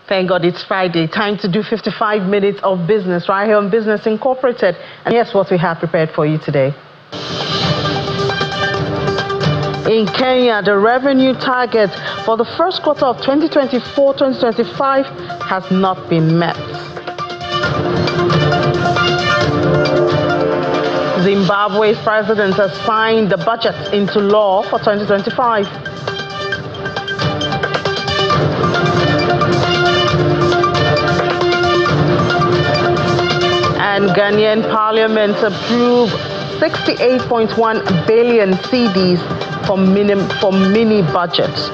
Thank God it's Friday. Time to do 55 minutes of business right here on Business Incorporated. And here's what we have prepared for you today. In Kenya, the revenue target for the first quarter of 2024-2025 has not been met. Zimbabwe's president has signed the budget into law for 2025. And Ghanaian Parliament approved 68.1 billion cedis for mini budgets.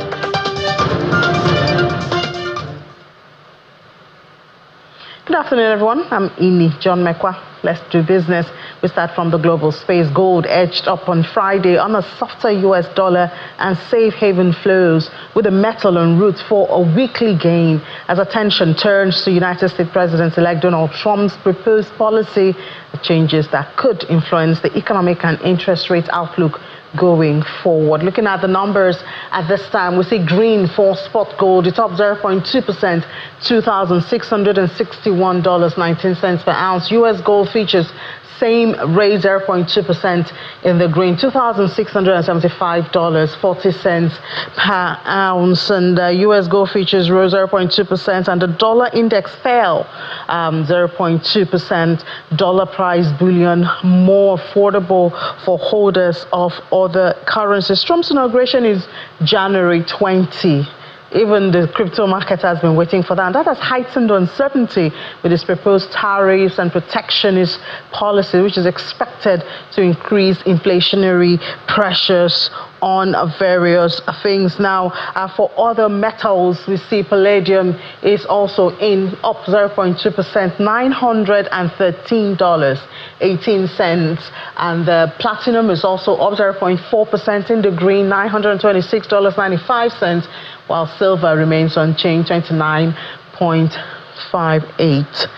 Good afternoon, everyone. I'm Ini John Mekwa. Let's do business. We start from the global space. Gold edged up on Friday on a softer US dollar and safe haven flows, with the metal en route for a weekly gain as attention turns to United States President-elect Donald Trump's proposed policy changes that could influence the economic and interest rate outlook going forward. Looking at the numbers at this time, we see green for spot gold. It's up 0.2%, $2,661.19 per ounce. US gold futures same rate, 0.2% in the green, $2,675.40 per ounce. And US gold futures rose 0.2%, and the dollar index fell 0.2%. Dollar price bullion more affordable for holders of other currencies. Trump's inauguration is January 20. Even the crypto market has been waiting for that, and that has heightened uncertainty with his proposed tariffs and protectionist policy, which is expected to increase inflationary pressures on various things. Now, for other metals, we see palladium is also up 0.2%, $913.18, and the platinum is also up 0.4% in the green, $926.95. While silver remains unchanged, 29.58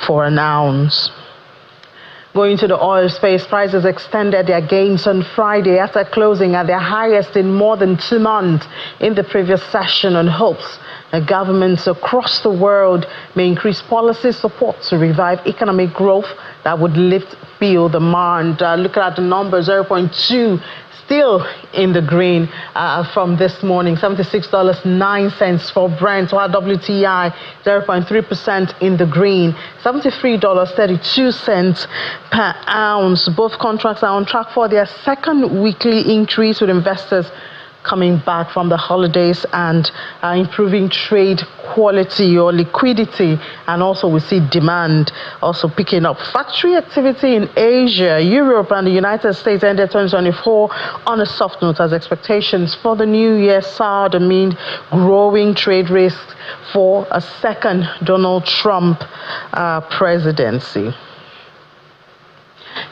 for an ounce. Going to the oil space, prices extended their gains on Friday after closing at their highest in more than 2 months in the previous session on hopes that governments across the world may increase policy support to revive economic growth that would lift fuel demand. Looking at the numbers, 0.2 still in the green from this morning, $76.09 for Brent, while WTI 0.3% in the green, $73.32 per ounce. Both contracts are on track for their second weekly increase, with investors coming back from the holidays and improving trade quality or liquidity. And also we see demand also picking up. Factory activity in Asia, Europe and the United States ended 2024 on a soft note as expectations for the new year soured amid growing trade risks for a second Donald Trump presidency.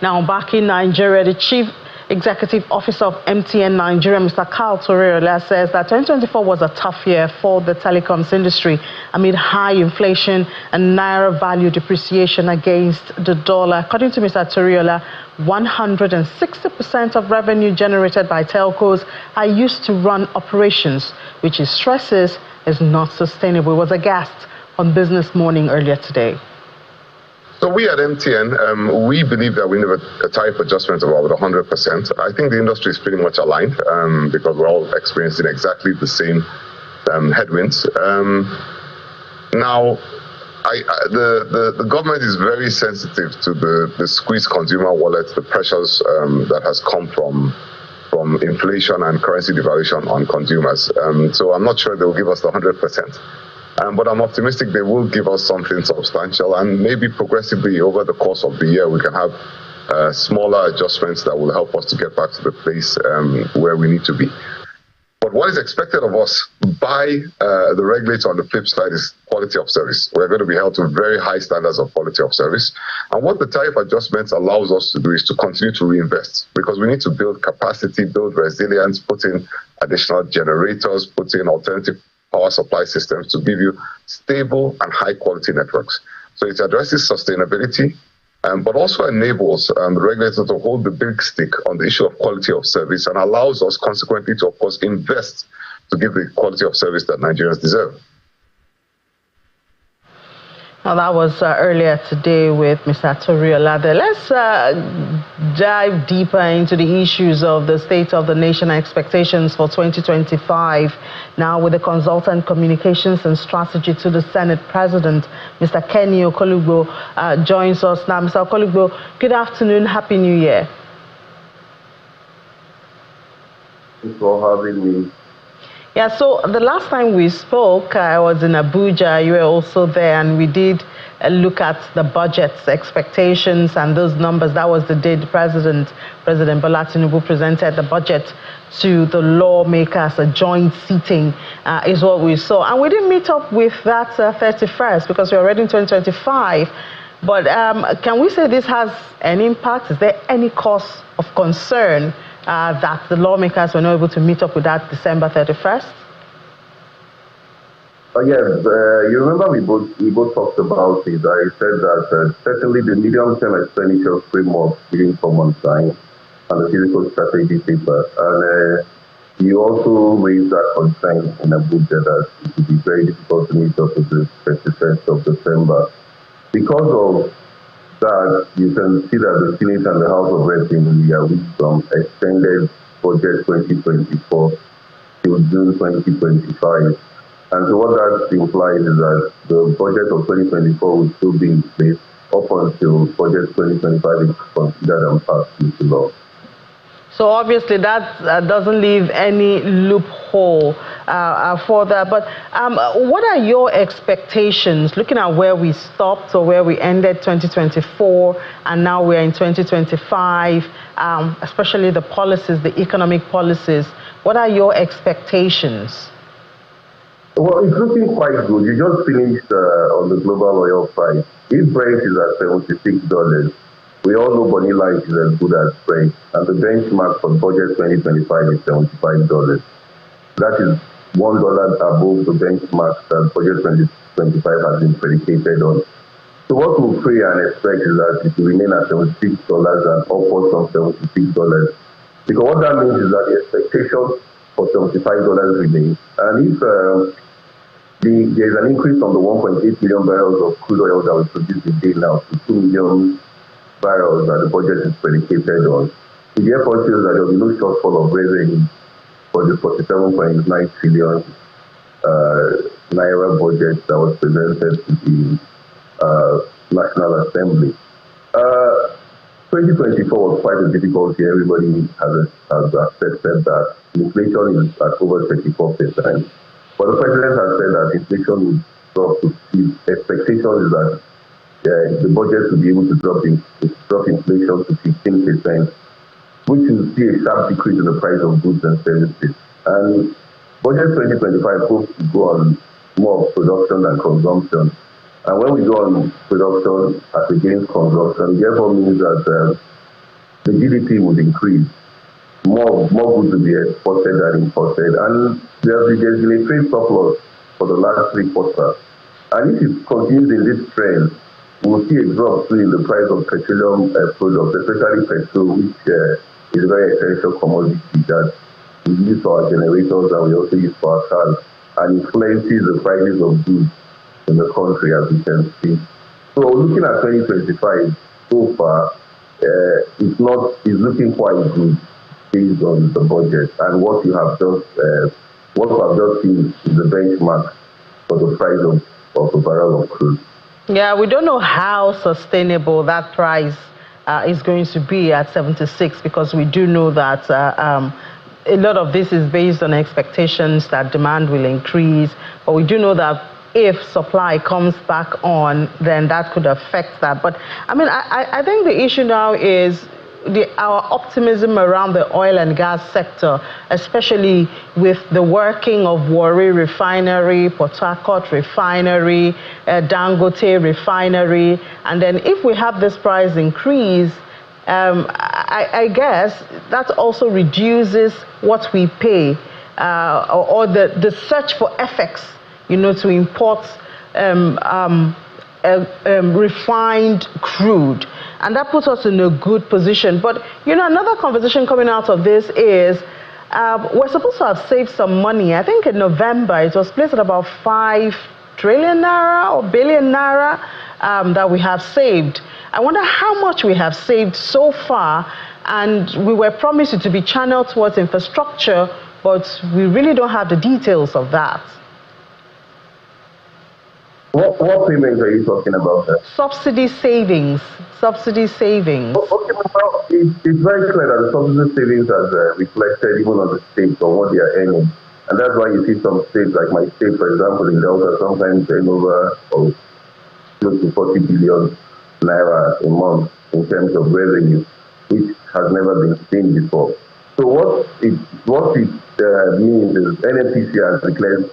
Now back in Nigeria, the chief Executive Officer of MTN Nigeria, Mr. Carl Toriola, says that 2024 was a tough year for the telecoms industry amid high inflation and naira value depreciation against the dollar. According to Mr. Toriola, 160% of revenue generated by telcos are used to run operations, which he stresses is not sustainable. He was a guest on Business Morning earlier today. So we at MTN, we believe that we need a tariff adjustment of about 100%. I think the industry is pretty much aligned because we're all experiencing exactly the same headwinds. Now, the government is very sensitive to the squeezed consumer wallet, the pressures that has come from inflation and currency devaluation on consumers. So I'm not sure they'll give us the 100%. But I'm optimistic they will give us something substantial, and maybe progressively over the course of the year we can have smaller adjustments that will help us to get back to the place where we need to be. But what is expected of us by the regulator on the flip side is quality of service. We're going to be held to very high standards of quality of service. And what the tariff adjustments allows us to do is to continue to reinvest, because we need to build capacity, build resilience, put in additional generators, put in alternative power supply systems to give you stable and high quality networks. So it addresses sustainability, but also enables the regulator to hold the big stick on the issue of quality of service, and allows us consequently to, of course, invest to give the quality of service that Nigerians deserve. Well, that was earlier today with Mr. Toriolade. Let's dive deeper into the issues of the state of the nation expectations for 2025. Now, with the consultant communications and strategy to the Senate President, Mr. Kenny Okolugbo, joins us now. Mr. Okolugbo, good afternoon. Happy New Year. Thanks for having me. Yeah, so the last time we spoke, I was in Abuja. You were also there, and we did look at the budget's expectations and those numbers. That was the day the President Bola Tinubu presented the budget to the lawmakers. A joint seating is what we saw. And we didn't meet up with that 31st because we're already in 2025. But can we say this has an impact? Is there any cause of concern that the lawmakers were not able to meet up with that December 31st? Yes, you remember we both talked about it. I said that certainly the medium-term expenditure framework didn't come on time, and the physical strategy paper. And you also raised that concern in Abuja that it would be very difficult to meet up with the 31st of December. Because of that, you can see that the Senate and the House of Reps in India with some extended budget 2024 till June 2025. And so what that implies is that the budget of 2024 will still be in place up until budget 2025 is considered and passed into law. So obviously that doesn't leave any loophole for that. But what are your expectations, looking at where we stopped or where we ended 2024, and now we're in 2025, especially the policies, the economic policies? What are your expectations? Well, it's looking quite good. You just finished on the global oil price. If Brent is at $76, we all know Bonnie Light is as good as Brent, and the benchmark for budget 2025 is $75. That is $1 above the benchmark that budget 2025 has been predicated on. So what we pray and expect is that it will remain at $76 and upwards from $76. Because what that means is that the expectation for $75 remains. And if there is an increase from the 1.8 million barrels of crude oil that we produce a day now to 2 million barrels that the budget is predicated on, it therefore shows that there will be no shortfall of revenue for the 47.9 trillion naira budget that was presented to the National Assembly. 2024 was quite a difficult year. Everybody has accepted that inflation is at over 34%. But the President has said that inflation will drop to his expectation is that the budget will be able to drop inflation to 15%, which will see a sharp decrease in the price of goods and services. And budget 2025 hopes to go on more of production than consumption. And when we go on production as against consumption, therefore means that the GDP would increase. More goods will be exported than imported. And there's been a trade surplus for the last 3 quarters. And if it continues in this trend, we'll see a drop too in the price of petroleum products, especially petrol, which is a very essential commodity that we use for our generators and we also use for our cars, and influences the prices of goods in the country, as we can see. So looking at 2025 so far, it's looking quite good based on the budget and what we have just seen is the benchmark for the price of a barrel of crude. Yeah, we don't know how sustainable that price is going to be at 76, because we do know that a lot of this is based on expectations that demand will increase. But we do know that if supply comes back on, then that could affect that. But I mean, I think the issue now is our optimism around the oil and gas sector, especially with the working of Warri Refinery, Port Harcourt Refinery, Dangote Refinery. And then if we have this price increase, I guess that also reduces what we pay or the search for FX, to import refined crude. And that puts us in a good position. But, another conversation coming out of this is we're supposed to have saved some money. I think in November, it was placed at about 5 trillion naira or billion naira that we have saved. I wonder how much we have saved so far, and we were promised it to be channeled towards infrastructure, but we really don't have the details of that. What payments are you talking about? Subsidy savings. Subsidy savings. Okay, well, it's very clear that the subsidy savings has reflected even on the states on what they are earning. And that's why you see some states, like my state, for example, in Delta, sometimes earn over or close to 40 billion naira a month in terms of revenue, which has never been seen before. So what it means is NNPC has declared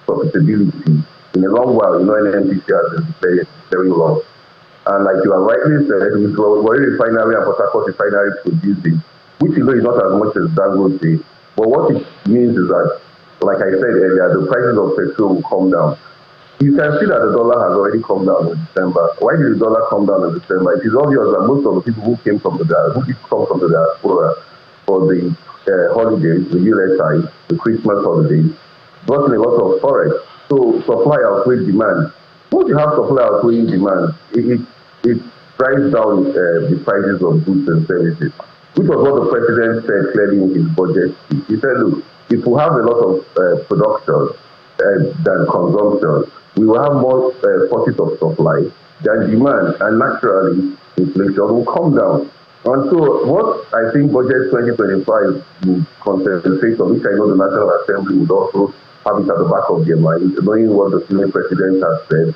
profitability. In a long while, NNPC has been declared very long. And like you have rightly said, with Warri Refinery and Port Harcourt Refinery producing, which is not as much as Dangote. But what it means is that, like I said earlier, the prices of petrol will come down. You can see that the dollar has already come down in December. Why did the dollar come down in December? It is obvious that most of the people who came from the diaspora for the holidays, the USI, the Christmas holidays, brought in a lot of forex. So supply outweighs demand. Once you have supply outweighing demand, it drives down the prices of goods and services, which was what the president said clearly in his budget speech. He said, look, if we have a lot of production than consumption, we will have more sources of supply than demand, and naturally inflation will come down. And so what I think budget 2025 will concentrate on, which I know the National Assembly would also have it at the back of their mind, knowing what the senior president has said,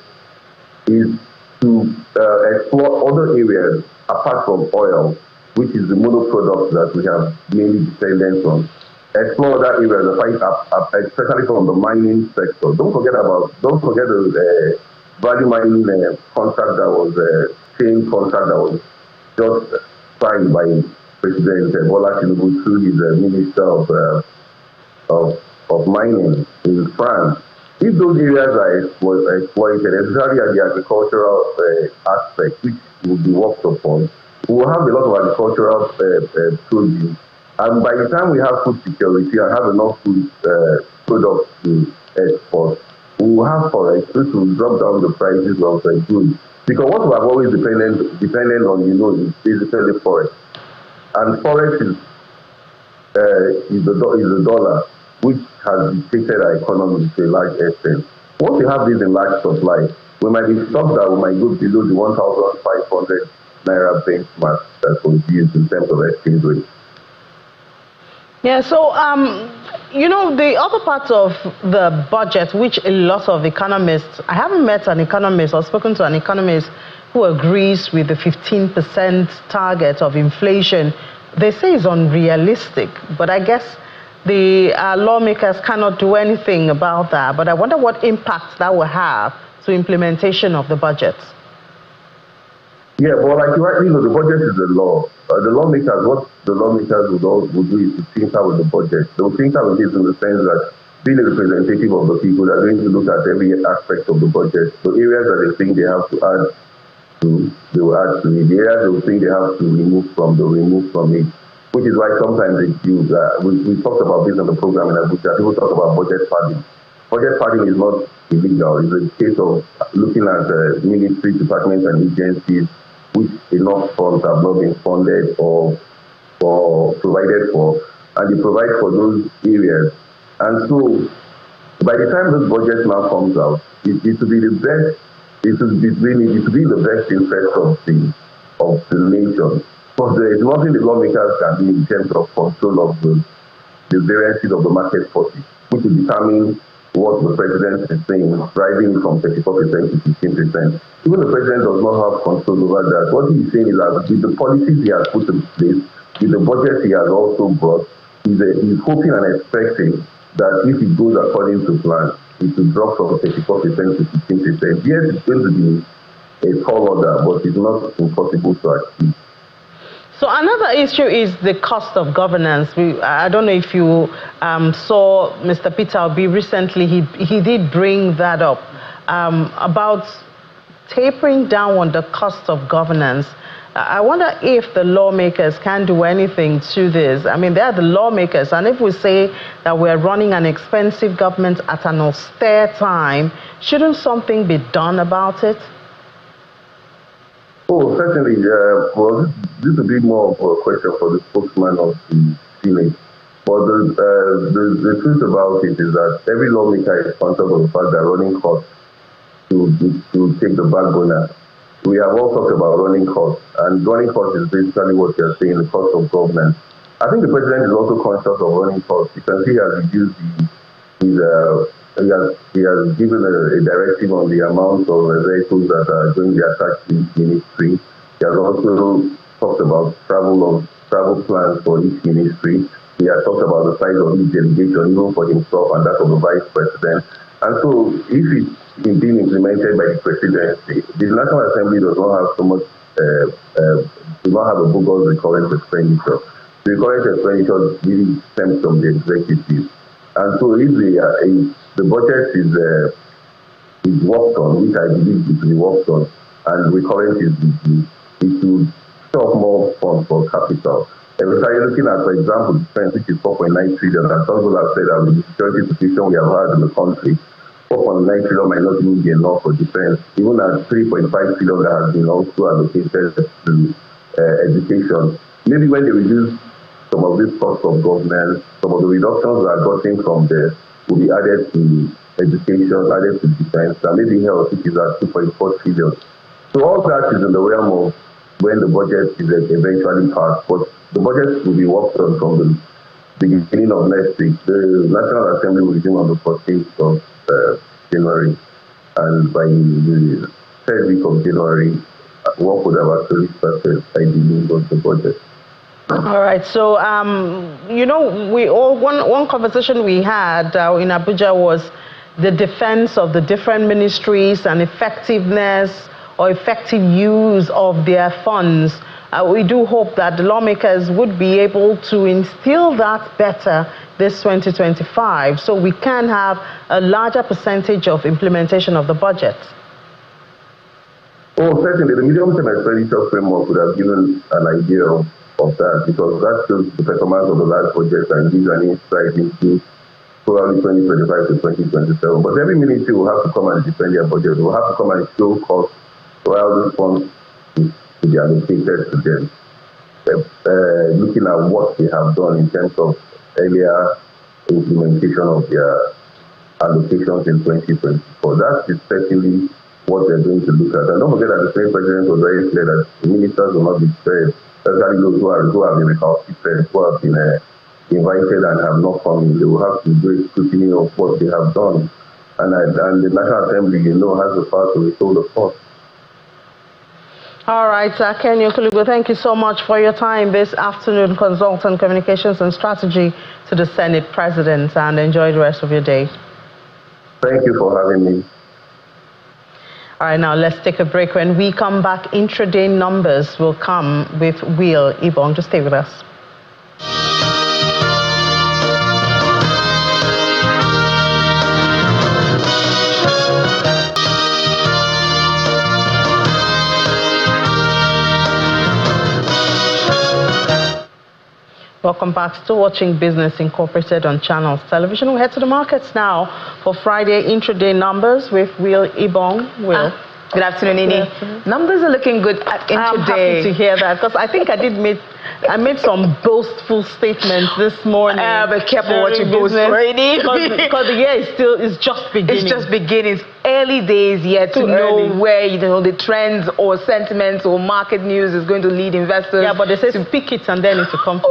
is to explore other areas apart from oil, which is the monoproduct that we have mainly dependence on. Explore that area, especially from the mining sector. Don't forget the value mining contract that was chain contract that was just signed by President Bola Tinubu through his Minister of Mining in France. If those areas are exploited, especially at the agricultural aspect, which will be worked upon, we will have a lot of agricultural produce. And by the time we have food security and have enough food products to export, we will have forex, which will drop down the prices of goods. Because what we have always dependent on, is basically forex. And forex is the dollar, which has dictated our economy to a large extent. Once we have this in large supply, we might be stopped that we might go below the 1,500 naira benchmark that was used in terms of exchange rate. Yeah, so, the other part of the budget, which a lot of economists, I haven't met an economist or spoken to an economist who agrees with the 15% target of inflation. They say it's unrealistic, but I guess the lawmakers cannot do anything about that. But I wonder what impact that will have to implementation of the budget. Yeah, but like you rightly know, the budget is the law. What the lawmakers would do is to tinker with the budget. They will tinker with it in the sense that being a representative of the people, they're going to look at every aspect of the budget. So areas that they think they have to add to, they will add to it. The areas they think they have to remove from, they'll remove from it. Which is why sometimes it's used. We talked about this on the program in Abuja. People talk about budget padding. Budget padding is not illegal. It's a case of looking at ministry, departments, and agencies which enough funds have not been funded or provided for, and they provide for those areas. And so, by the time this budget now comes out, it will be the best. It will be the best interest of the nation. Because there is nothing the lawmakers can do in terms of control of the variances of the market forces, which will determine what the president is saying, driving from 34% to 15%. Even the president does not have control over that. What he's saying is that with the policies he has put in place, with the budget he has also brought, he's hoping and expecting that if it goes according to plan, it will drop from 34% to 15%. Yes, it's going to be a tall order, but it's not impossible to achieve. So another issue is the cost of governance. I don't know if you saw Mr. Peter Obi recently. He did bring that up about tapering down on the cost of governance. I wonder if the lawmakers can do anything to this. I mean, they are the lawmakers, and if we say that we're running an expensive government at an austere time, shouldn't something be done about it? Oh, certainly. Well, this will be more of a question for the spokesman of the Senate. But the truth about it is that every lawmaker is conscious of the fact that running costs to take the back burner. We have all talked about running costs, and running costs is basically what you're saying, the cost of government. I think the president is also conscious of running costs. You can see he has reduced he has given a directive on the amount of vehicles that are going to be attached to each ministry. He has also talked about travel plans for each ministry. He has talked about the size of each delegation, even for himself and that of the vice president. And so, if it's being implemented by the presidency, the National Assembly does not have so much, does not have a bogus recurrent expenditure. The recurrent expenditure really stems from the executive. And so, if the budget is worked on, which I believe it will be worked on, and recurrent is reduced, it should stop more funds for capital. And we started looking at, for example, defense, which is 4.9 trillion, and some people have said that with the security position we have had in the country, 4.9 trillion might not even be enough for defense. Even at 3.5 trillion that has been also allocated to education. Maybe when they reduce some of these costs of government, some of the reductions that are gotten from there will be added to education, added to defense, and maybe health, which is at 2.4 trillion. So all that is in the realm of when the budget is eventually passed, but the budget will be worked on from the beginning of next week. The National Assembly will resume on the 14th of January, and by the third week of January, work would have actually started, I believe, on the budget. All right. So, you know, one conversation we had in Abuja was the defense of the different ministries and effectiveness or effective use of their funds. We do hope that the lawmakers would be able to instill that better this 2025, so we can have a larger percentage of implementation of the budget. Oh, certainly. The medium-term expenditure framework would have given an idea of that, because that shows the performance of the large projects and gives an insight into probably 2025 to 2027. But every ministry will have to come and defend their budget. Will have to come and show costs while those funds to be allocated to them. Looking at what they have done in terms of earlier implementation of their allocations in 2024. That is certainly what they're going to look at. And don't forget that the same president was very clear that the ministers will not be spared, especially those who have been recalcitrant, who have been invited and have not come in. They will have to do a scrutiny of what they have done. And the National Assembly, you know, has the power to restore the cost. All right, Ken Okulugo, thank you so much for your time this afternoon, consultant communications and strategy to the Senate President, and enjoy the rest of your day. Thank you for having me. All right, now let's take a break. When we come back, intraday numbers will come with Will Ibong. Just stay with us. Welcome back. Still watching Business Incorporated on Channels Television. We head to the markets now for Friday intraday numbers with Will Ibong. Will. Good afternoon, Nini. Numbers are looking good at intraday. I'm happy to hear that, because I think I made some boastful statements this morning. But careful what you boast for, because the year is just beginning. It's just beginning. It's early days yet to know where the trends or sentiments or market news is going to lead investors. Yeah, but they say speak it and then it will come to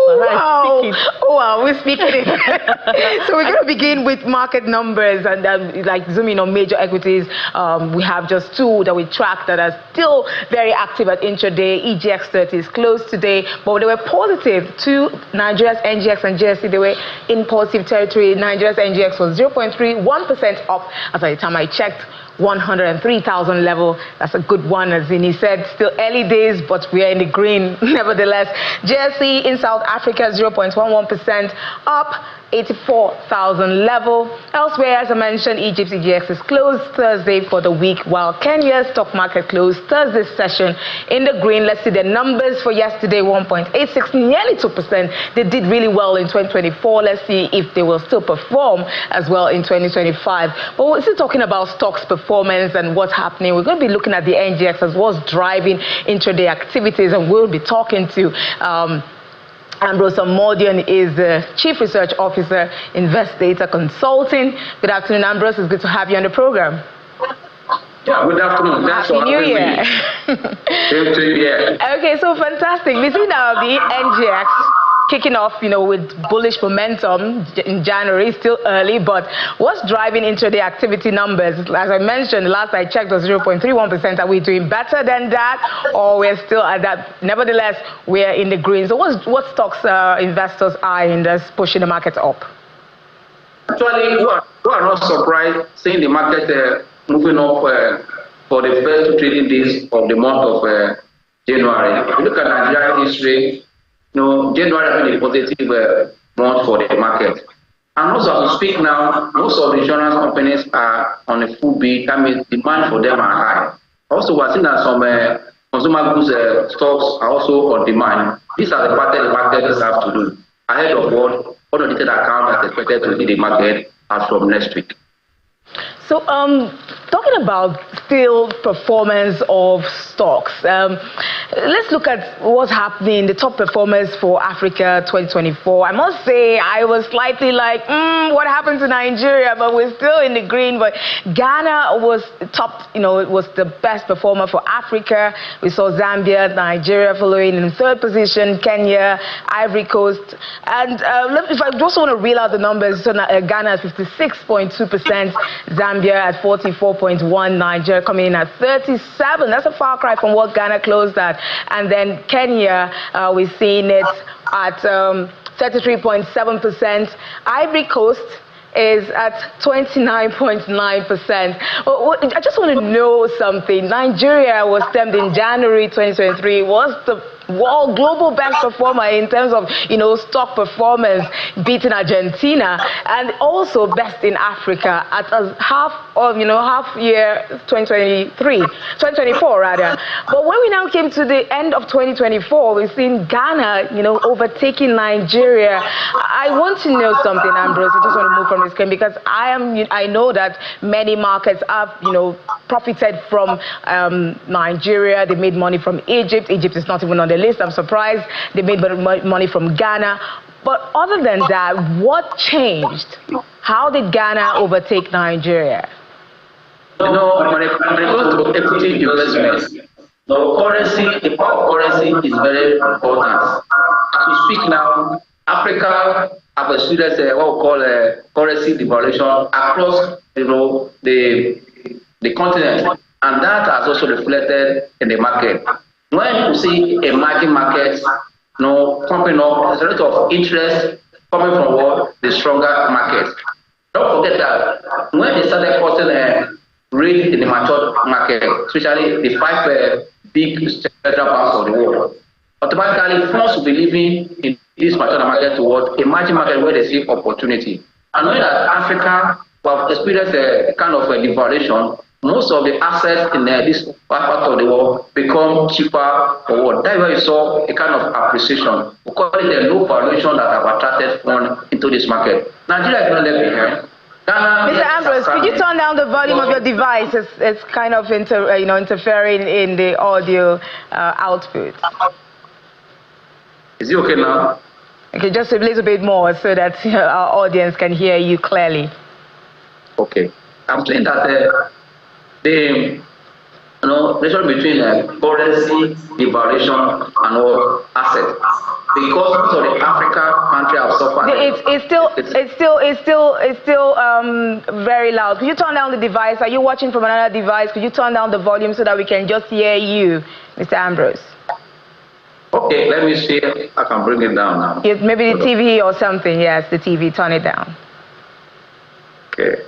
we're speaking it. So we're going to begin with market numbers, and then like zooming on major equities. We have just two that we track that are still very active at intraday. EGX 30 is closed today, but they were positive. Two Nigeria's NGX and JSE, they were in positive territory. Nigeria's NGX was 0.31% up as at the time I checked. 103,000 level. That's a good one, as Zini said. Still early days, but we are in the green nevertheless. JSE in South Africa 0.11% up. 84,000 level. Elsewhere, as I mentioned, Egypt's EGX is closed Thursday for the week, while Kenya's stock market closed Thursday's session in the green. Let's see the numbers for yesterday: 1.86, nearly 2%. They did really well in 2024. Let's see if they will still perform as well in 2025. But we're still talking about stocks performance and what's happening. We're going to be looking at the NGX as what's driving intraday activities, and we'll be talking to Ambrose Amodian is the Chief Research Officer, Invest Data Consulting. Good afternoon, Ambrose. It's good to have you on the program. Yeah, good afternoon. Happy New Year. Same to you, yeah. Okay, so fantastic. We see now the NGX kicking off, with bullish momentum in January, still early, but what's driving intraday activity numbers? As I mentioned, last I checked was 0.31%. Are we doing better than that, or we're still at that? Nevertheless, we're in the green. So what stocks investors eyeing that's pushing the market up? Actually, you are not surprised seeing the market moving up for the first 2 trading days of the month of January. If you look at Nigerian history, January has been a positive month for the market. And also, as we speak now, most of the insurance companies are on a full beat. That means demand for them are high. Also, we're seeing that some consumer goods stocks are also on demand. These are the patterns the market have to do ahead of what audited account is expected to be the market as from next week. So, talking about still performance of stocks, let's look at what's happening, the top performers for Africa 2024. I must say, I was slightly like, what happened to Nigeria? But we're still in the green. But Ghana was top, it was the best performer for Africa. We saw Zambia, Nigeria following in third position, Kenya, Ivory Coast. And if I just want to reel out the numbers, so Ghana at 56.2%, Zambia at 44.1%, Nigeria coming in at 37%. That's a far cry from what Ghana closed at. And then Kenya, we're seeing it at 33.7%. Ivory Coast is at 29.9%. I just want to know something. Nigeria was stemmed in January 2023. Was the world global best performer in terms of stock performance, beating Argentina, and also best in Africa at a half year 2024 rather. But when we now came to the end of 2024, we've seen Ghana overtaking Nigeria. I want to know something, Ambrose. I just want to move from this game because I know that many markets have profited from Nigeria. They made money from Egypt. Egypt is not even on the list. I'm surprised. They made money from Ghana. But other than that, what changed? How did Ghana overtake Nigeria? When it comes to equity investment, the power of currency is very important. As we speak now, Africa have experienced what we call currency devaluation across the continent, and that has also reflected in the market. When you see emerging markets pumping up, there's a lot of interest coming from the stronger markets. Don't forget that when they started cutting rate in the mature market, especially the 5 big central banks of the world, automatically funds will be leaving in this mature market towards emerging market where they see opportunity. And knowing that Africa will experience a kind of a devaluation, most of the assets in this part of the world become cheaper for what. That's why you saw a kind of appreciation. We call it a low valuation that have attracted funds into this market. Nigeria is not left behind. Mr. Ambrose, could you turn down the volume of your device? It's kind of interfering in the audio output. Is it okay now? Okay, just a little bit more so that our audience can hear you clearly. Okay. I'm saying that the relation between currency, devaluation, and assets, because of the African country have suffered. It's still very loud. Could you turn down the device? Are you watching from another device? Could you turn down the volume so that we can just hear you, Mr. Ambrose? Okay, let me see if I can bring it down now. Maybe the TV or something. Yes, the TV. Turn it down. Okay.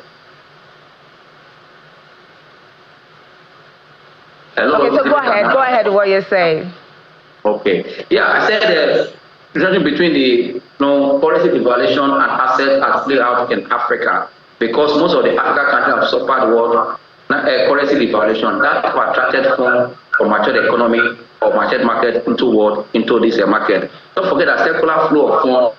Hello? Okay, so go ahead with what you're saying. Okay. Yeah, I said the relation between the policy devaluation and assets has played out in Africa, because most of the African countries have suffered what currency devaluation. That have attracted funds from matured economy or matured market into this market. Don't forget that circular flow of funds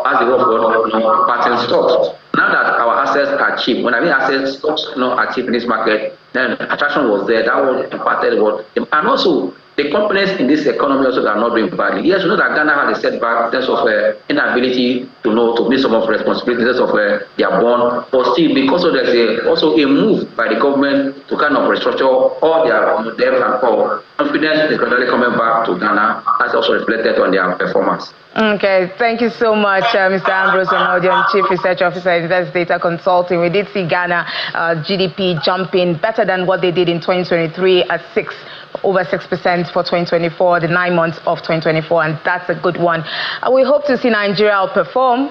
as the world pattern stocks. Now that our assets are cheap, when I mean assets, stocks are cheap in this market, then attraction was there. That was impacted what, and also the companies in this economy also are not doing badly. Yes, we know that Ghana had a setback in terms of inability to meet some of responsibilities in terms of their bond, but still, because of there's also a move by the government to kind of restructure all their debt and power, confidence is gradually coming back to Ghana. That's also reflected on their performance. Okay, thank you so much, Mr. Ambrose Onodion, Chief Research Officer, Invest Data Consulting. We did see Ghana GDP jumping better than what they did in 2023 at over 6% for 2024, the 9 months of 2024, and that's a good one. We hope to see Nigeria perform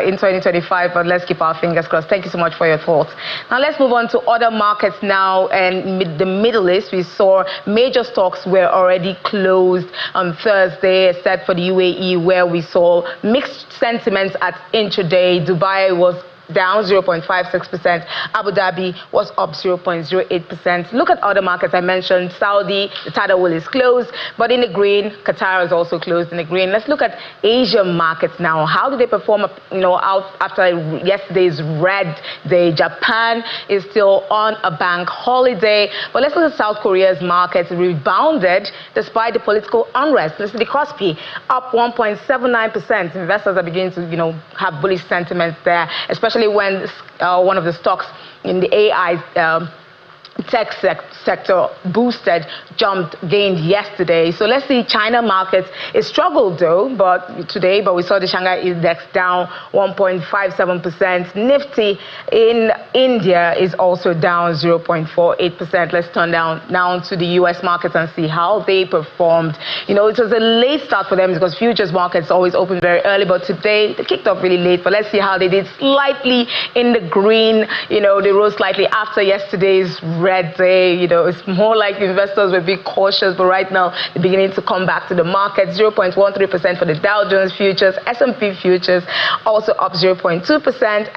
in 2025, but let's keep our fingers crossed. Thank you so much for your thoughts. Now let's move on to other markets now, and the Middle East. We saw major stocks were already closed on Thursday, except for the UAE, where we saw mixed sentiments at Intraday. Dubai was down 0.56%. Abu Dhabi was up 0.08%. Look at other markets I mentioned. Saudi, the Tadawul is closed, but in the green. Qatar is also closed in the green. Let's look at Asian markets now. How did they perform, out after yesterday's red day? Japan is still on a bank holiday, but let's look at South Korea's markets. Rebounded despite the political unrest. Listen, the Kospi up 1.79%. Investors are beginning to, have bullish sentiments there, especially when one of the stocks in the AI tech sector gained yesterday. So let's see, China markets, it struggled though, but we saw the Shanghai index down 1.57%. Nifty in India is also down 0.48%. Let's turn down to the US markets and see how they performed. It was a late start for them because futures markets always open very early, but today they kicked off really late. But let's see how they did. Slightly in the green, they rose slightly after yesterday's red day. It's more like investors will be cautious, but right now they're beginning to come back to the market. 0.13% for the Dow Jones futures, S&P futures also up 0.2%,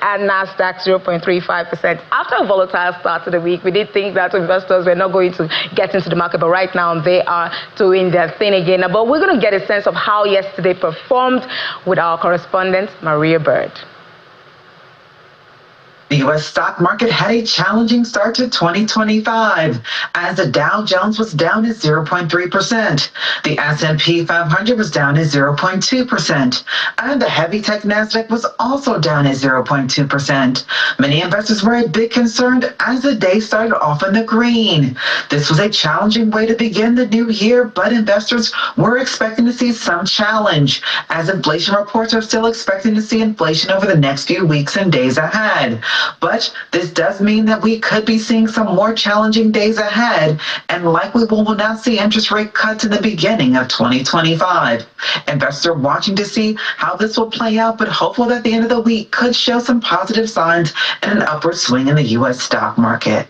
and Nasdaq 0.35%. After a volatile start to the week, we did think that investors were not going to get into the market, but right now they are doing their thing again. But we're going to get a sense of how yesterday performed with our correspondent, Maria Bird. The U.S. stock market had a challenging start to 2025 as the Dow Jones was down at 0.3%. The S&P 500 was down at 0.2%. And the heavy tech Nasdaq was also down at 0.2%. Many investors were a bit concerned as the day started off in the green. This was a challenging way to begin the new year, but investors were expecting to see some challenge as inflation reports are still expecting to see inflation over the next few weeks and days ahead. But this does mean that we could be seeing some more challenging days ahead, and likely we will not see interest rate cuts in the beginning of 2025. Investors are watching to see how this will play out, but hopeful that the end of the week could show some positive signs and an upward swing in the U.S. stock market.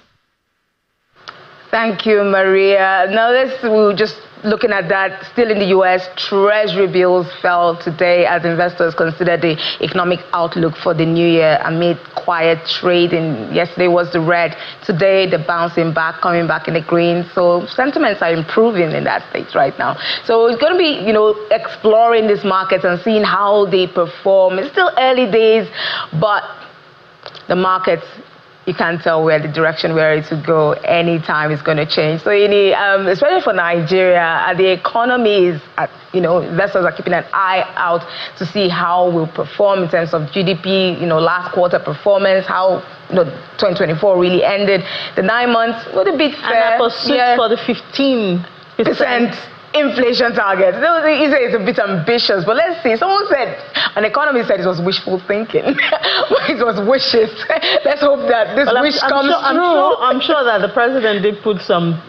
Thank you, Maria. Now we'll just looking at that, still in the U.S., Treasury bills fell today as investors considered the economic outlook for the new year amid quiet trading. Yesterday was the red. Today, they're bouncing back, coming back in the green. So sentiments are improving in that space right now. So it's going to be, exploring these markets and seeing how they perform. It's still early days, but the markets, you can't tell where the direction where it will go. Anytime it's going to change. So, especially for Nigeria, the economy is, investors are keeping an eye out to see how we'll perform in terms of GDP, last quarter performance, how 2024 really ended. The 9 months was a bit fair. And pursuit for the 15% inflation target. He said it's a bit ambitious, but let's see. Someone said, an economist said it was wishful thinking. It was wishes. Let's hope that this wish comes true. I'm sure that the president did put some,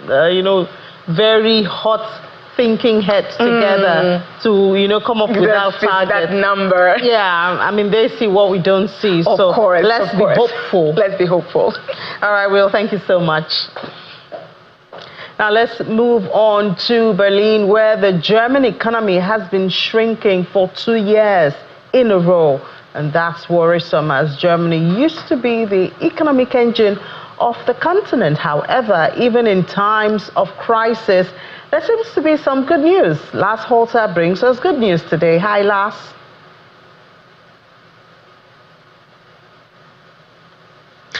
very hot thinking heads together to, come up with that number. Yeah, they see what we don't see. Of course. Let's be hopeful. Let's be hopeful. All right, Will, thank you so much. Now let's move on to Berlin, where the German economy has been shrinking for 2 years in a row. And that's worrisome, as Germany used to be the economic engine of the continent. However, even in times of crisis, there seems to be some good news. Lars Holter brings us good news today. Hi, Lars.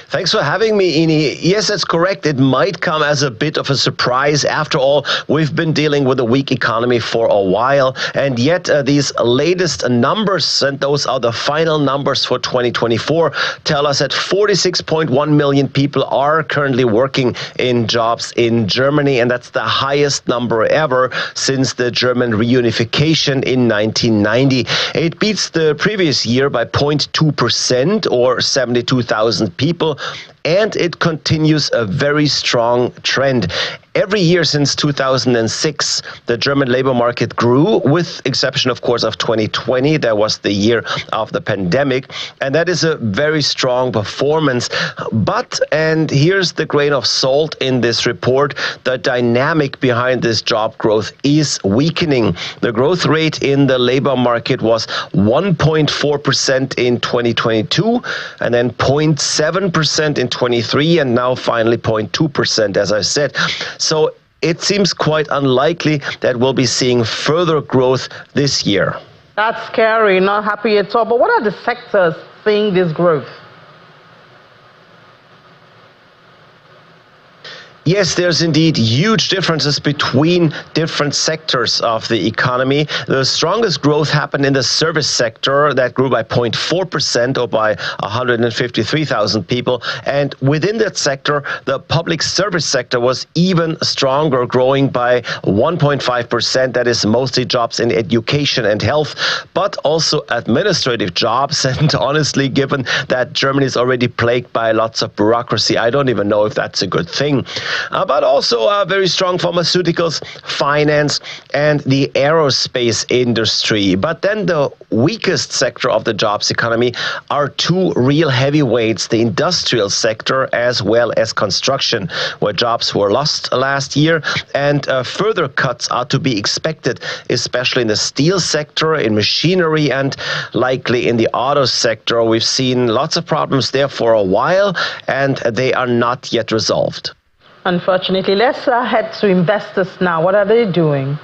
Thanks for having me, Ini. Yes, that's correct. It might come as a bit of a surprise. After all, we've been dealing with a weak economy for a while, and yet these latest numbers, and those are the final numbers for 2024, tell us that 46.1 million people are currently working in jobs in Germany, and that's the highest number ever since the German reunification in 1990. It beats the previous year by 0.2%, or 72,000 people. And it continues a very strong trend. Every year since 2006, the German labor market grew, with exception, of course, of 2020. That was the year of the pandemic. And that is a very strong performance. But, and here's the grain of salt in this report, the dynamic behind this job growth is weakening. The growth rate in the labor market was 1.4% in 2022, and then 0.7% in 23, and now finally 0.2%, as I said. So it seems quite unlikely that we'll be seeing further growth this year. That's scary, not happy at all. But what are the sectors seeing this growth? Yes, there's indeed huge differences between different sectors of the economy. The strongest growth happened in the service sector, that grew by 0.4%, or by 153,000 people. And within that sector, the public service sector was even stronger, growing by 1.5%. That is mostly jobs in education and health, but also administrative jobs. And honestly, given that Germany is already plagued by lots of bureaucracy, I don't even know if that's a good thing. But also very strong pharmaceuticals, finance, and the aerospace industry. But then the weakest sector of the jobs economy are two real heavyweights, the industrial sector as well as construction, where jobs were lost last year, and further cuts are to be expected, especially in the steel sector, in machinery, and likely in the auto sector. We've seen lots of problems there for a while, and they are not yet resolved. Unfortunately, let's head to investors now. What are they doing?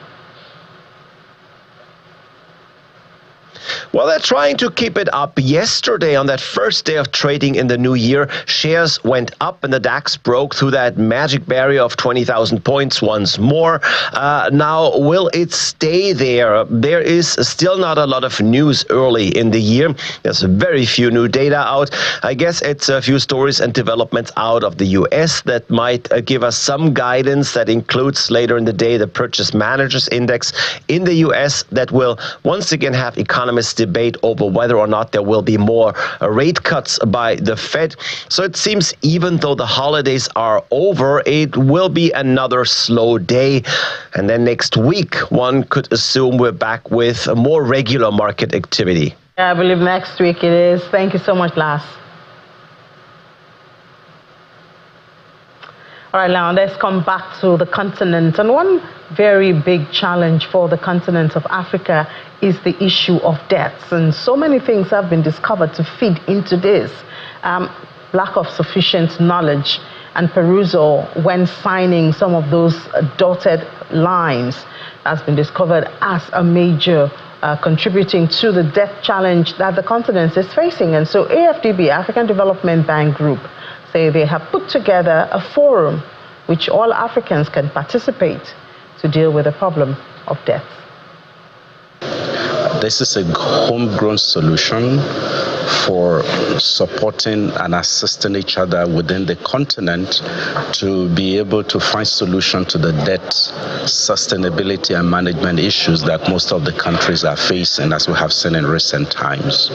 Well, they're trying to keep it up. Yesterday, on that first day of trading in the new year, shares went up and the DAX broke through that magic barrier of 20,000 points once more. Now, will it stay there? There is still not a lot of news early in the year. There's very few new data out. I guess it's a few stories and developments out of the US that might give us some guidance. That includes later in the day the Purchase Managers Index in the US that will once again have economists debate over whether or not there will be more rate cuts by the Fed. So it seems even though the holidays are over, it will be another slow day. And then next week, one could assume we're back with a more regular market activity. Yeah, I believe next week it is. Thank you so much, Lars. All right, now let's come back to the continent. And one very big challenge for the continent of Africa is the issue of debts. And so many things have been discovered to feed into this. Lack of sufficient knowledge and perusal when signing some of those dotted lines has been discovered as a major contributing to the debt challenge that the continent is facing. And so AFDB, African Development Bank Group, say they have put together a forum which all Africans can participate to deal with the problem of debt. This is a homegrown solution for supporting and assisting each other within the continent to be able to find solutions to the debt sustainability and management issues that most of the countries are facing, as we have seen in recent times.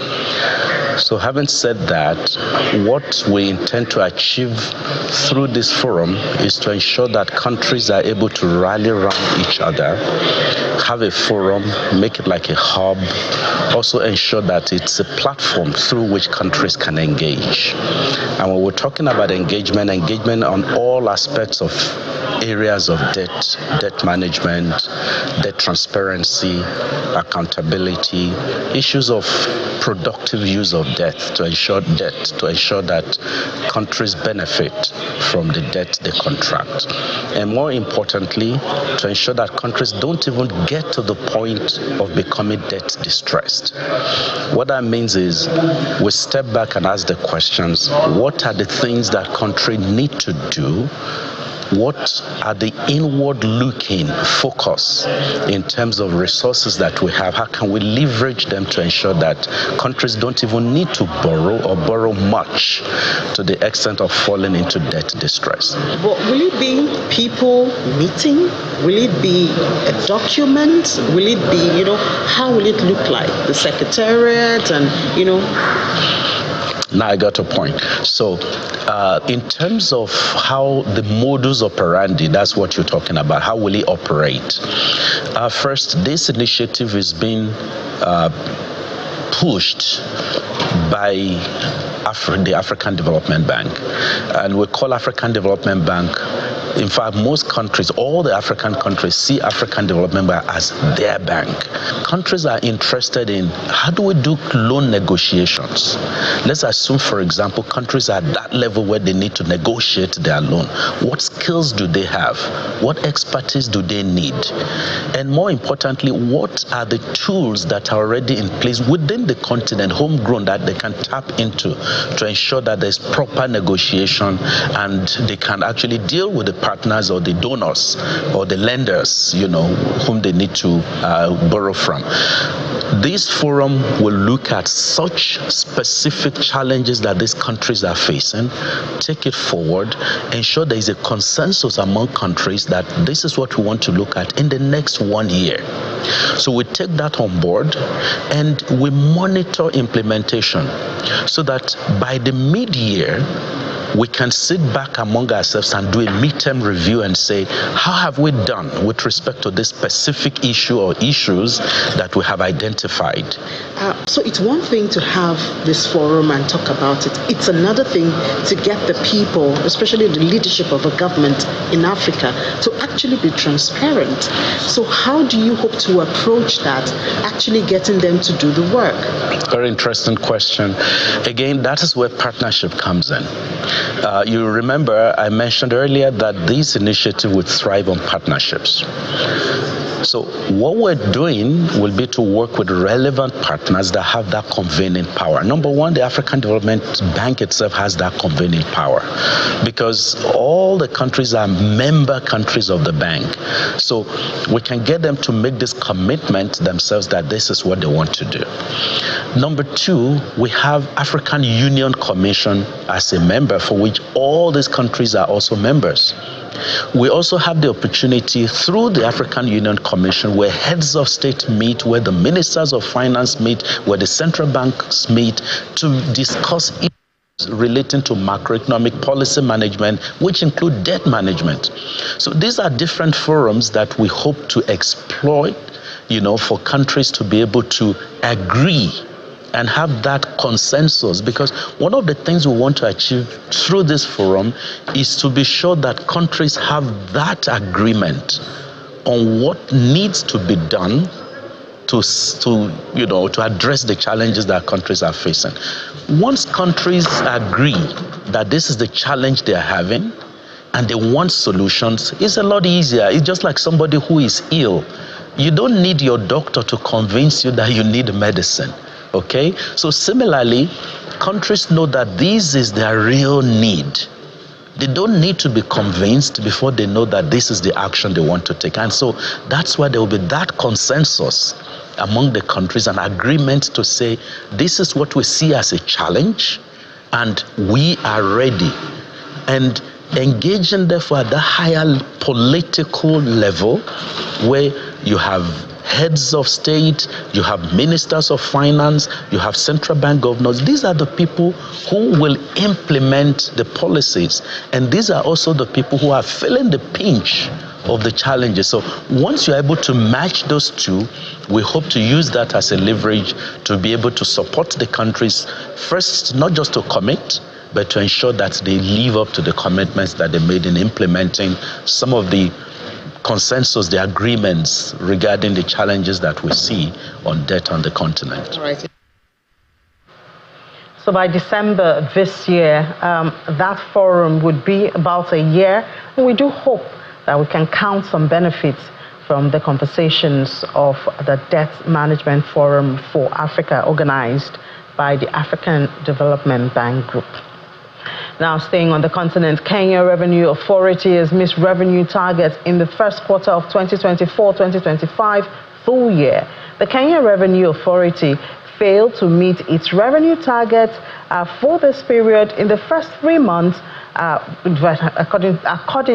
So having said that, what we intend to achieve through this forum is to ensure that countries are able to rally around each other, have a forum, make it like a hub, also ensure that it's a platform through which countries can engage. And when we're talking about engagement on all aspects of areas of debt management, debt transparency, accountability, issues of productive use of debt to ensure that countries benefit from the debt they contract. And more importantly, to ensure that countries don't even get to the point of becoming debt distressed. What that means is we step back and ask the questions, what are the things that countries need to do? What are the inward-looking focus in terms of resources that we have? How can we leverage them to ensure that countries don't even need to borrow or borrow much to the extent of falling into debt distress? But will it be people meeting? Will it be a document? Will it be, how will it look like? The secretariat and, Now I got a point. So in terms of how the modus operandi, that's what you're talking about, how will it operate? First, this initiative is being pushed by the African Development Bank. And we call African Development Bank, in fact, most countries, all the African countries see African Development Bank as their bank. Countries are interested in how do we do loan negotiations. Let's assume, for example, countries are at that level where they need to negotiate their loan. What skills do they have? What expertise do they need? And more importantly, what are the tools that are already in place within the continent, homegrown, that they can tap into to ensure that there's proper negotiation and they can actually deal with the partners or the donors or the lenders, whom they need to borrow from. This forum will look at such specific challenges that these countries are facing, take it forward, ensure there is a consensus among countries that this is what we want to look at in the next 1 year. So we take that on board and we monitor implementation so that by the mid-year, we can sit back among ourselves and do a midterm review and say, how have we done with respect to this specific issue or issues that we have identified? So it's one thing to have this forum and talk about it. It's another thing to get the people, especially the leadership of a government in Africa, to actually be transparent. So how do you hope to approach that, actually getting them to do the work? Very interesting question. Again, that is where partnership comes in. You remember I mentioned earlier that this initiative would thrive on partnerships. So what we're doing will be to work with relevant partners that have that convening power. Number one, the African Development Bank itself has that convening power because all the countries are member countries of the bank. So we can get them to make this commitment themselves that this is what they want to do. Number two, we have African Union Commission as a member for which all these countries are also members. We also have the opportunity through the African Union Commission where heads of state meet, where the ministers of finance meet, where the central banks meet to discuss issues relating to macroeconomic policy management, which include debt management. So these are different forums that we hope to exploit, for countries to be able to agree and have that consensus, because one of the things we want to achieve through this forum is to be sure that countries have that agreement on what needs to be done to address the challenges that countries are facing. Once countries agree that this is the challenge they are having and they want solutions, it's a lot easier. It's just like somebody who is ill. You don't need your doctor to convince you that you need medicine. Okay, so similarly, countries know that this is their real need. They don't need to be convinced before they know that this is the action they want to take. And so that's why there will be that consensus among the countries, an agreement to say, this is what we see as a challenge, and we are ready. And engaging therefore at the higher political level where you have heads of state, you have ministers of finance, you have central bank governors. These are the people who will implement the policies. And these are also the people who are feeling the pinch of the challenges. So once you're able to match those two, we hope to use that as a leverage to be able to support the countries, first, not just to commit, but to ensure that they live up to the commitments that they made in implementing some of the consensus, the agreements regarding the challenges that we see on debt on the continent. Right. So by December this year, that forum would be about a year, and we do hope that we can count some benefits from the conversations of the Debt Management Forum for Africa, organized by the African Development Bank Group. Now, staying on the continent, Kenya Revenue Authority has missed revenue targets in the first quarter of 2024-2025 full year. The Kenya Revenue Authority failed to meet its revenue target for this period in the first 3 months, according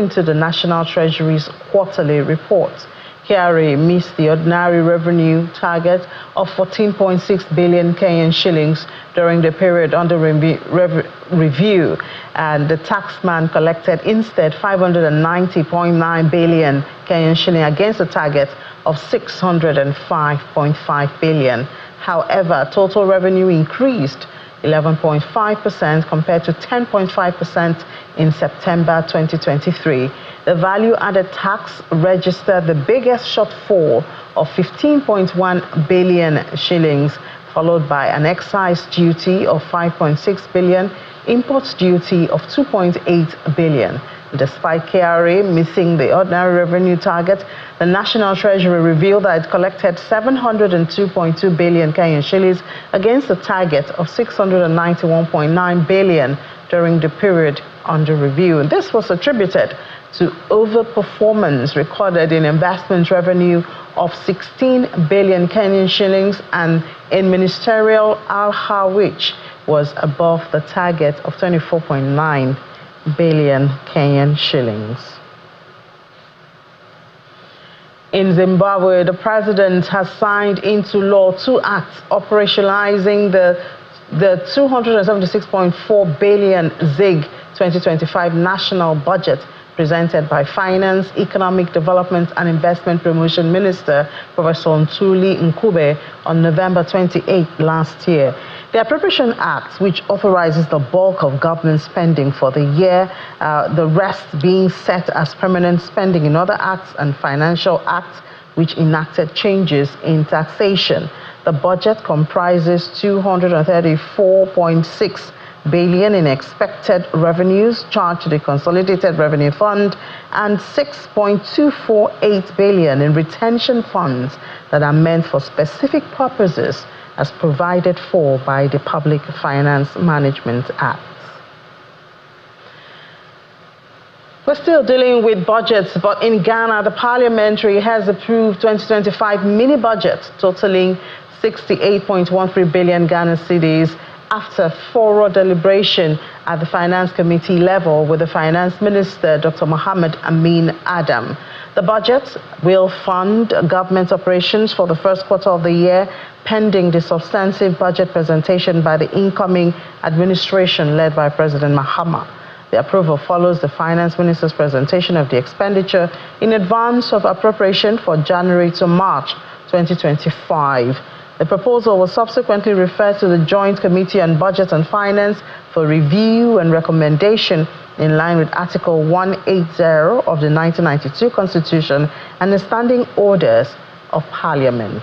to the National Treasury's quarterly report. KRA missed the ordinary revenue target of 14.6 billion Kenyan shillings during the period under review, and the taxman collected instead 590.9 billion Kenyan shilling against a target of 605.5 billion. However, total revenue increased 11.5% compared to 10.5% in September 2023. The value-added tax registered the biggest shortfall of 15.1 billion shillings, followed by an excise duty of 5.6 billion, import duty of 2.8 billion. Despite KRA missing the ordinary revenue target, the National Treasury revealed that it collected 702.2 billion Kenyan shillings against a target of 691.9 billion during the period under review. And this was attributed to overperformance recorded in investment revenue of 16 billion Kenyan shillings and in ministerial alha, which was above the target of 24.9 billion Kenyan shillings. In Zimbabwe, the president has signed into law 2 acts operationalizing the 276.4 billion ZiG 2025 national budget presented by Finance, Economic Development and Investment Promotion Minister Professor Ntuli Nkube on November 28 last year. The Appropriation Act, which authorizes the bulk of government spending for the year, the rest being set as permanent spending in other acts, and financial acts, which enacted changes in taxation. The budget comprises 234.6 billion in expected revenues charged to the Consolidated Revenue Fund and 6.248 billion in retention funds that are meant for specific purposes as provided for by the Public Finance Management Act. We're still dealing with budgets, but in Ghana, the parliamentary has approved 2025 mini budget totaling 68.13 billion Ghana cedis after thorough deliberation at the Finance Committee level with the Finance Minister, Dr. Mohammed Amin Adam. The budget will fund government operations for the first quarter of the year, pending the substantive budget presentation by the incoming administration led by President Mahama. The approval follows the Finance Minister's presentation of the expenditure in advance of appropriation for January to March 2025. The proposal was subsequently referred to the Joint Committee on Budget and Finance for review and recommendation in line with Article 180 of the 1992 Constitution and the standing orders of Parliament.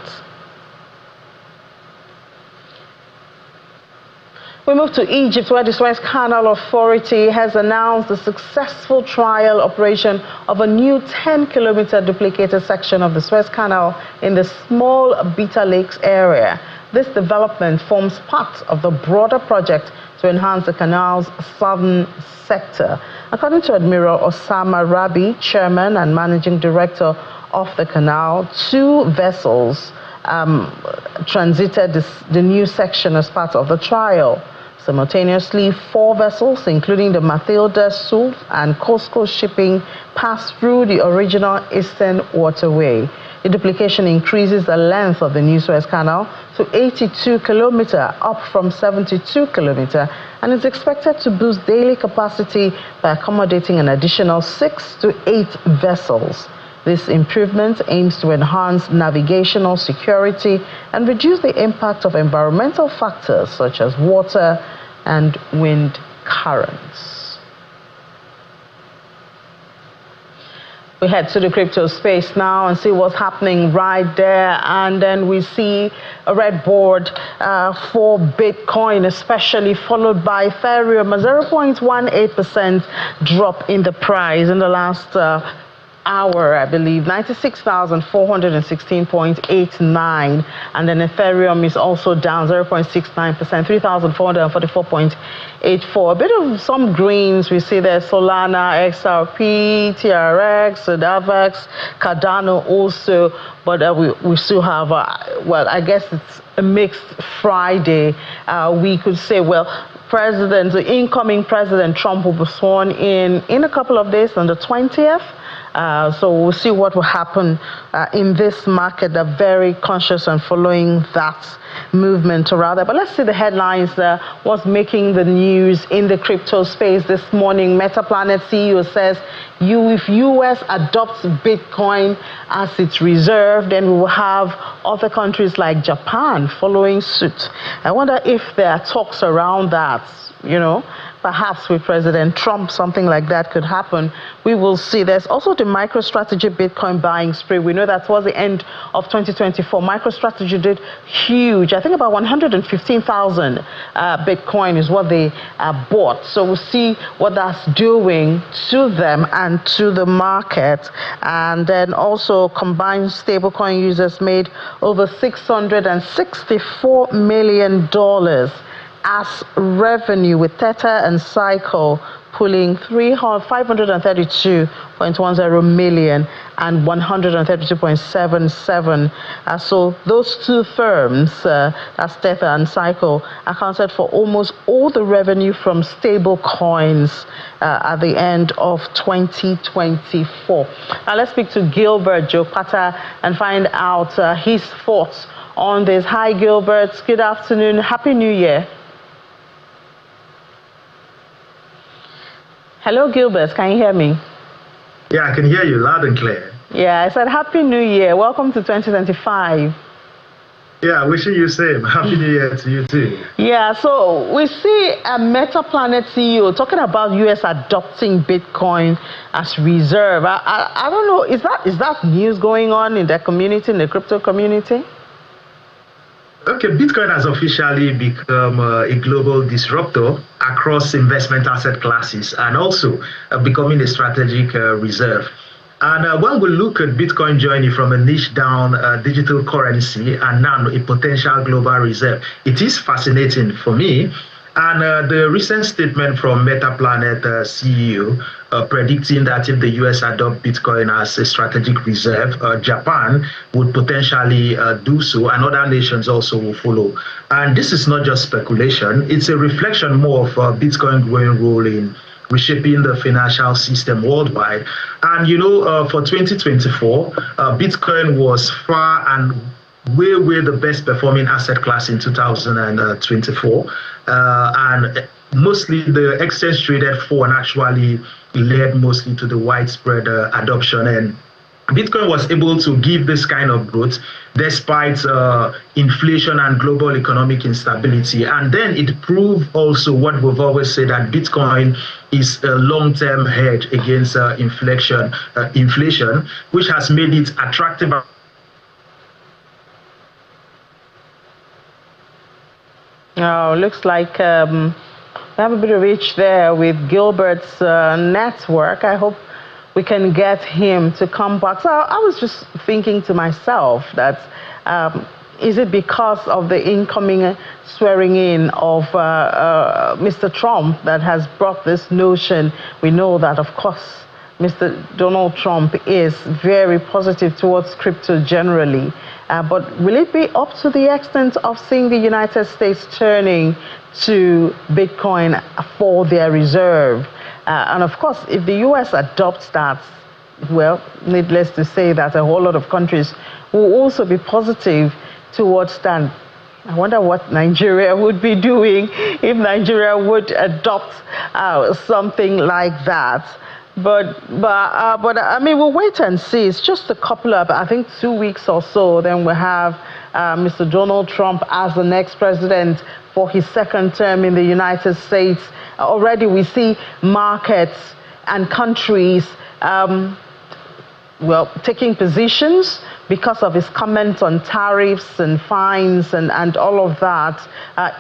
We move to Egypt, where the Suez Canal Authority has announced the successful trial operation of a new 10-kilometer duplicated section of the Suez Canal in the small Bitter Lakes area. This development forms part of the broader project to enhance the canal's southern sector. According to Admiral Osama Rabi, chairman and managing director of the canal, 2 vessels transited the new section as part of the trial. Simultaneously, 4 vessels, including the Mathilda Sul and Costco Shipping, passed through the original Eastern Waterway. The duplication increases the length of the new Suez Canal to 82 kilometers, up from 72 kilometers, and is expected to boost daily capacity by accommodating an additional 6 to 8 vessels. This improvement aims to enhance navigational security and reduce the impact of environmental factors such as water and wind currents. We head to the crypto space now and see what's happening right there. And then we see a red board for Bitcoin, especially followed by Ethereum, a 0.18% drop in the price in the last hour, I believe, 96,416.89. And then Ethereum is also down 0.69%, 3,444.84. A bit of some greens we see there: Solana, XRP, TRX, Davax, Cardano also. But we still have, well, I guess it's a mixed Friday. We could say, well, the incoming President Trump will be sworn in a couple of days on the 20th. So we'll see what will happen in this market. They're very conscious and following that movement, or rather. But let's see the headlines. What's making the news in the crypto space this morning? Metaplanet CEO says, if US adopts Bitcoin as its reserve, then we will have other countries like Japan following suit. I wonder if there are talks around that, perhaps with President Trump, something like that could happen. We will see. There's also the MicroStrategy Bitcoin buying spree. We know that towards the end of 2024, MicroStrategy did huge. I think about 115,000 Bitcoin is what they bought. So we'll see what that's doing to them and to the market. And then also combined stablecoin users made over $664 million as revenue, with Tether and Cycle pulling 532.10 million and 132.77. So those two firms, that's Tether and Cycle, accounted for almost all the revenue from stable coins at the end of 2024. Now let's speak to Gilbert Jopata and find out his thoughts on this. Hi, Gilbert. Good afternoon. Happy New Year. Hello, Gilbert. Can you hear me? Yeah, I can hear you loud and clear. Yeah, I said Happy New Year. Welcome to 2025. Yeah, wishing you same. Happy New Year to you too. Yeah, so we see a Metaplanet CEO talking about US adopting Bitcoin as reserve. I don't know, is that news going on in the community, in the crypto community? Okay, Bitcoin has officially become a global disruptor across investment asset classes and also becoming a strategic reserve. And when we look at Bitcoin journey from a niche down digital currency and now a potential global reserve, it is fascinating for me. And the recent statement from Metaplanet CEO predicting that if the US adopt Bitcoin as a strategic reserve, Japan would potentially do so, and other nations also will follow. And this is not just speculation, it's a reflection more of Bitcoin growing role in reshaping the financial system worldwide. And for 2024, Bitcoin was far and way the best performing asset class in 2024. And mostly the exchange traded fund actually led mostly to the widespread adoption. And Bitcoin was able to give this kind of growth despite inflation and global economic instability. And then it proved also what we've always said, that Bitcoin is a long-term hedge against inflation, which has made it attractive. Oh, looks like we have a bit of reach there with Gilbert's network. I hope we can get him to come back. So I was just thinking to myself that is it because of the incoming swearing in of Mr. Trump that has brought this notion? We know that, of course, Mr. Donald Trump is very positive towards crypto generally. But will it be up to the extent of seeing the United States turning to Bitcoin for their reserve? And of course, if the US adopts that, well, needless to say that a whole lot of countries will also be positive towards that. I wonder what Nigeria would be doing if Nigeria would adopt something like that. But I mean, we'll wait and see. It's just a couple of, I think, 2 weeks or so. Then we'll have Mr. Donald Trump as the next president for his second term in the United States. already we see markets and countries taking positions because of his comments on tariffs and fines and all of that.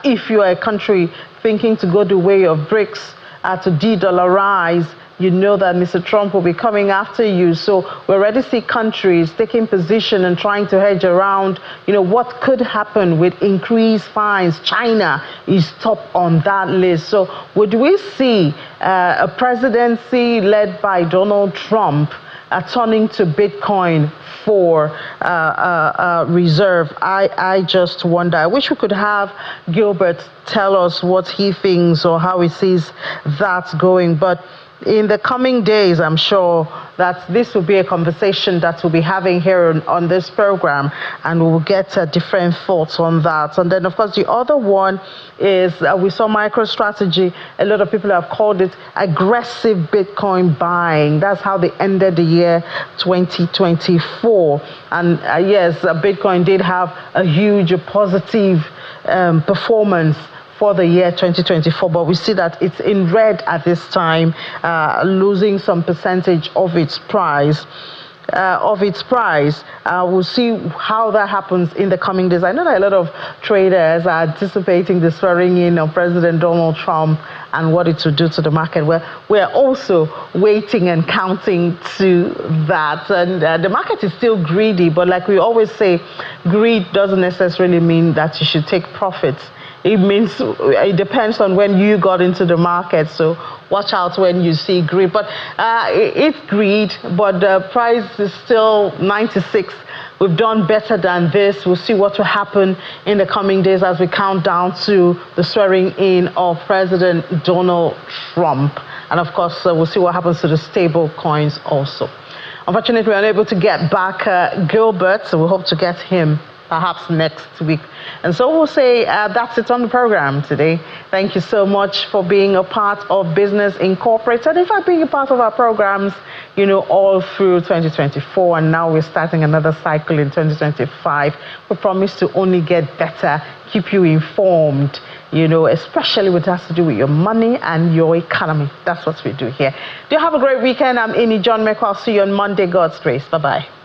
If you are a country thinking to go the way of BRICS, to de-dollarize, you know that Mr. Trump will be coming after you. So we already see countries taking position and trying to hedge around, what could happen with increased fines. China is top on that list. So would we see a presidency led by Donald Trump turning to Bitcoin for reserve? I just wonder. I wish we could have Gilbert tell us what he thinks or how he sees that going. But in the coming days, I'm sure that this will be a conversation that we'll be having here on this program, and we will get different thoughts on that. And then, of course, the other one is we saw MicroStrategy. A lot of people have called it aggressive Bitcoin buying. That's how they ended the year 2024. And yes, Bitcoin did have a huge positive performance for the year 2024, but we see that it's in red at this time, losing some percentage of its price. We'll see how that happens in the coming days. I know that a lot of traders are anticipating the swearing in of President Donald Trump and what it will do to the market. We're also waiting and counting to that. And the market is still greedy, but like we always say, greed doesn't necessarily mean that you should take profits. It means it depends on when you got into the market. So watch out when you see greed. But it's greed, but the price is still 96. We've done better than this. We'll see what will happen in the coming days as we count down to the swearing in of President Donald Trump. And of course, we'll see what happens to the stable coins also. Unfortunately, we're unable to get back Gilbert, so we hope to get him perhaps next week. And so we'll say that's it on the program today. Thank you so much for being a part of Business Incorporated. In fact, being a part of our programs, all through 2024. And now we're starting another cycle in 2025. We promise to only get better, keep you informed, especially what has to do with your money and your economy. That's what we do here. Do have a great weekend. I'm Ini John Meko. I'll see you on Monday. God's grace. Bye-bye.